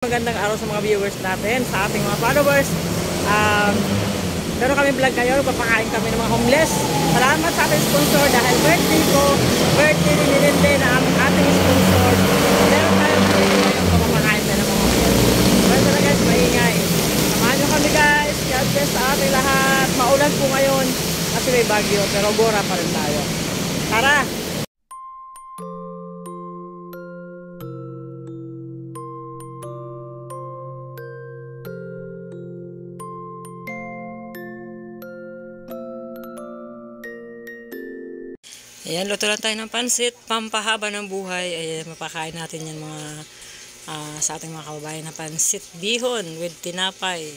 Magandang araw sa mga viewers natin, sa ating mga followers. Meron kami vlog ngayon, papakain kami ng mga homeless. Salamat sa ating sponsor dahil birthday ko, birthday ni Lindy na ang ating sponsor. Meron tayong ngayon papakain tayo ng mga homeless. Well na guys, maingay. Samahan nyo kami guys, God bless sa ating lahat. Maulan po ngayon kasi may bagyo, pero gora pa rin tayo. Tara! Ayan, luto lang tayo ng pansit, pampahaba ng buhay. Ayan, mapakain natin yan mga sa ating mga kababayan na pansit bihon with tinapay.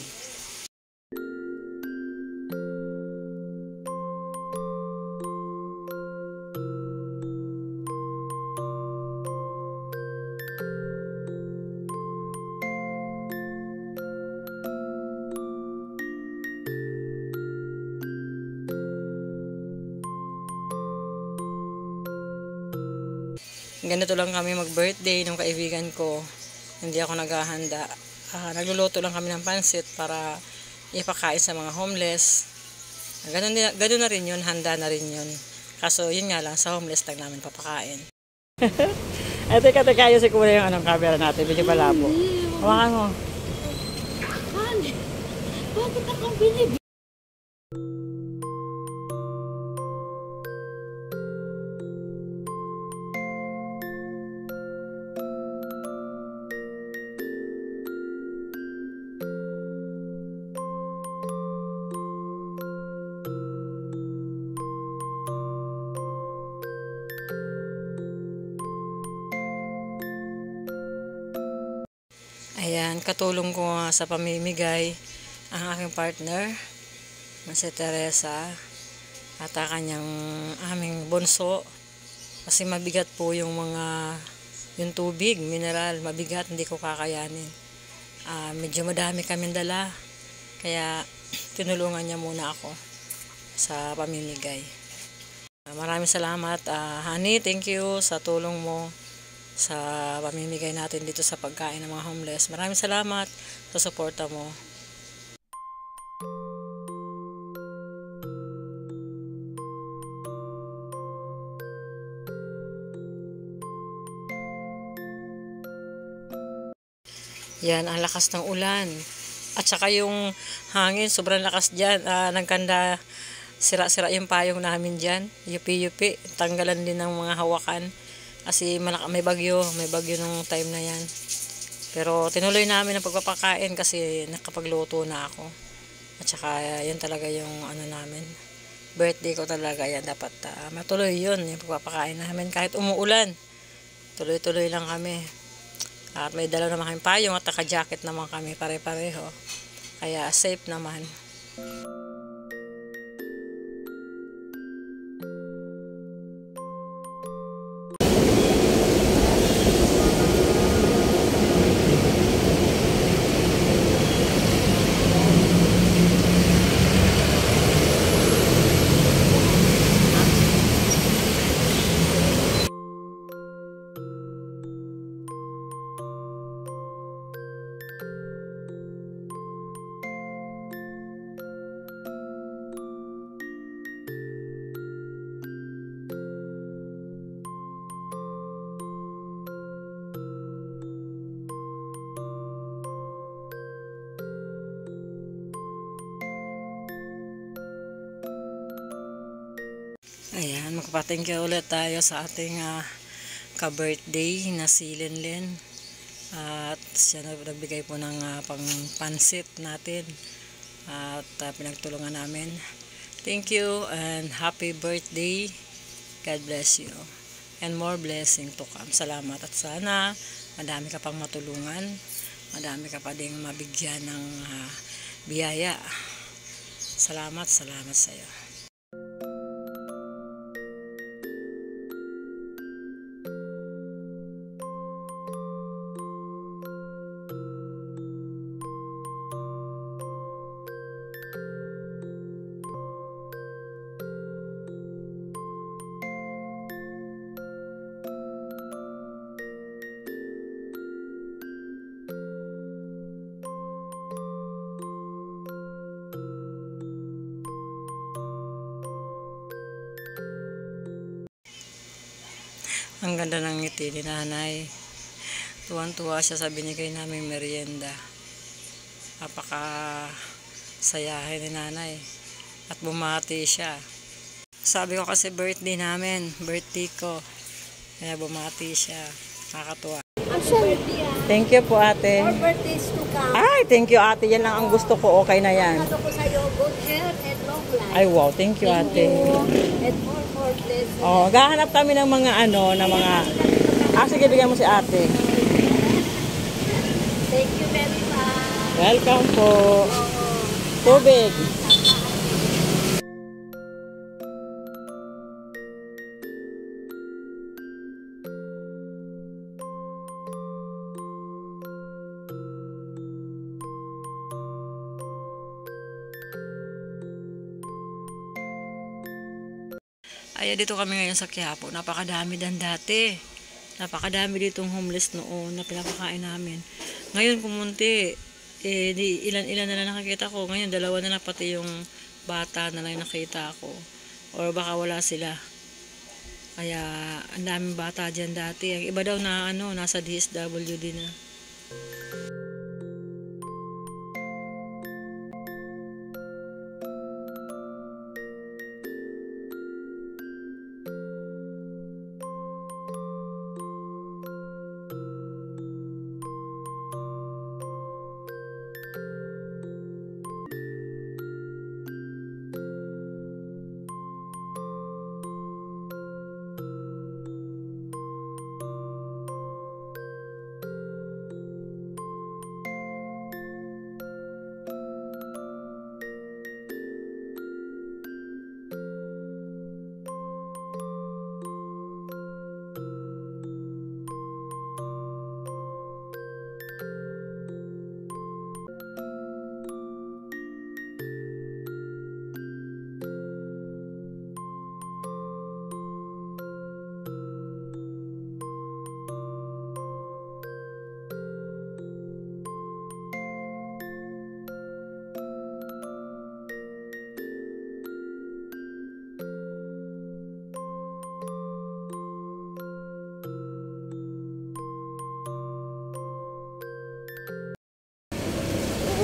Ganito lang kami mag-birthday ng kaibigan ko. Hindi ako naghahanda. Nagluluto lang kami ng pansit para ipakain sa mga homeless. Ganun na rin yun, handa na rin yun. Kaso yun nga lang, sa homeless lang namin papakain. Teka, yung siguro yung anong camera natin, medyo malabo. Hawakan mo. Bakit akong binibig? Ayan, katulong ko nga sa pamimigay ang aking partner, si Teresa, at ang kanyang aming bunso. Kasi mabigat po yung tubig, mineral, mabigat, hindi ko kakayanin. Medyo madami kaming dala, kaya tinulungan niya muna ako sa pamimigay. Maraming salamat, honey, thank you sa tulong mo sa pamimigay natin dito sa pagkain ng mga homeless. Maraming salamat sa suporta mo. Yan, ang lakas ng ulan. At saka yung hangin, sobrang lakas dyan. Nagkanda, sira-sira yung payong namin dyan. Yupi-yupi, tanggalan din ng mga hawakan. Kasi may bagyo nung time na yan. Pero tinuloy namin ang pagpapakain kasi nakapagluto na ako. At saka yan talaga yung ano namin. Birthday ko talaga yan. Dapat matuloy yun yung pagpapakain namin. Kahit umuulan, tuloy-tuloy lang kami. At may dala naman kami payong at naka-jacket naman kami pare-pareho. Kaya safe naman. Ayan, magpa-thank you ulit tayo sa ating ka-birthday na si Linlin. At siya nagbigay po ng pang-pansit natin. At pinagtulungan namin. Thank you and happy birthday. God bless you. And more blessing to come. Salamat at sana madami ka pang matulungan. Madami ka pa ding mabigyan ng biyaya. Salamat sa iyo. Ang ganda ng ngiti ni nanay. Tuwan-tuwa siya sa binigay naming merienda. Napaka sayahin ni nanay. At bumati siya. Sabi ko kasi birthday namin. Birthday ko. Kaya bumati siya. Nakakatuwa. Thank you po ate. More birthdays to come. Ay, thank you ate. Yan lang ang gusto ko. Okay na yan. Ano ko sa'yo, good health and long life. Ay wow, thank you ate. And more blessings. Oh, gahanap kami ng mga sige, bigyan mo si ate. Thank you very much. Welcome po. Tubig. Ay, dito kami ngayon sa Quiapo. Napakadami dan dati. Napakadami ditong homeless noon na pinapakain namin. Ngayon kumunti, di ilan-ilan na lang nakakita ko. Ngayon, 2 na lang pati yung bata na lang nakita ko. Or baka wala sila. Kaya, ang daming bata dyan dati. Ang iba daw na nasa DSWD na.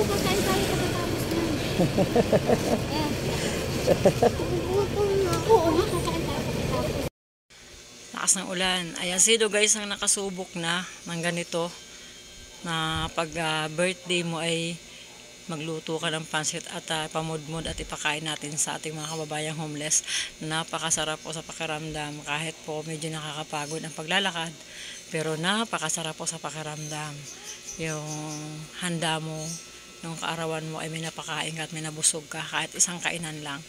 Kakain tayo pagkatapos na. Gutom na. Oo nga, kakain tayo pagkatapos. Lakas ng ulan. Ayan, sino guys ang nakasubok na ng ganito na pag birthday mo ay magluto ka ng pansit at pamudmod at ipakain natin sa ating mga kababayang homeless. Napakasarap po sa pakiramdam kahit po medyo nakakapagod ang paglalakad, pero napakasarap po sa pakiramdam yung handa mo nung kaarawan mo ay may napakain ka at may nabusog ka kahit isang kainan lang.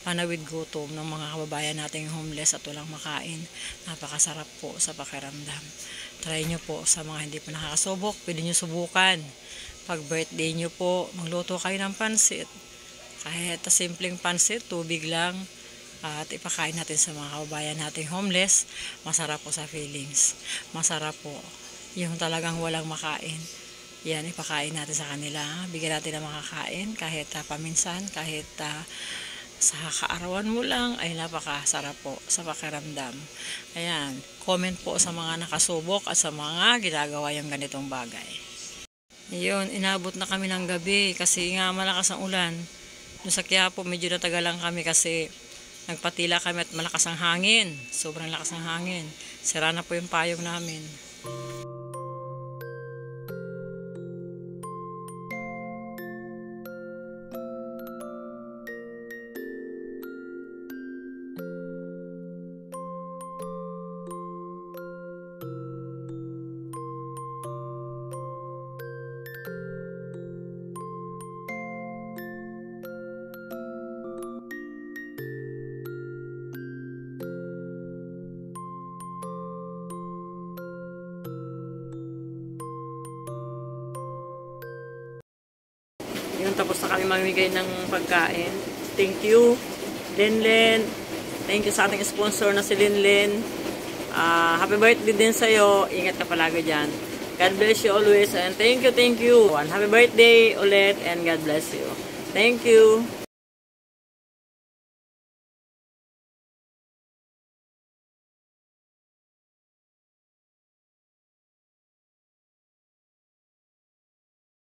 Panawid gutom ng mga kababayan nating homeless at walang makain. Napakasarap po sa pakiramdam. Try nyo po sa mga hindi pa nakakasubok. Pwede nyo subukan. Pag birthday nyo po, magluto kayo ng pansit. Kahit simpleng pansit, tubig lang. At ipakain natin sa mga kababayan nating homeless. Masarap po sa feelings. Masarap po yung talagang walang makain. Yan, ipakain natin sa kanila. Bigyan natin ng makakain kahit paminsan, kahit sa kaarawan mo lang, ay napakasarap po sa pakiramdam. Ayan, comment po sa mga nakasubok at sa mga ginagawa yung ganitong bagay. Yun, inabot na kami ng gabi kasi nga malakas ang ulan. Doon sa Quiapo, medyo natagalan kami kasi nagpatila kami at malakas ang hangin. Sobrang lakas ng hangin. Sira na po yung payong namin. Yun, tapos na kami mamigay ng pagkain. Thank you, Linlen. Thank you sa ating sponsor na si Linlen. Happy birthday din sa'yo. Ingat ka palagi dyan. God bless you always. And thank you. And happy birthday ulit. And God bless you. Thank you.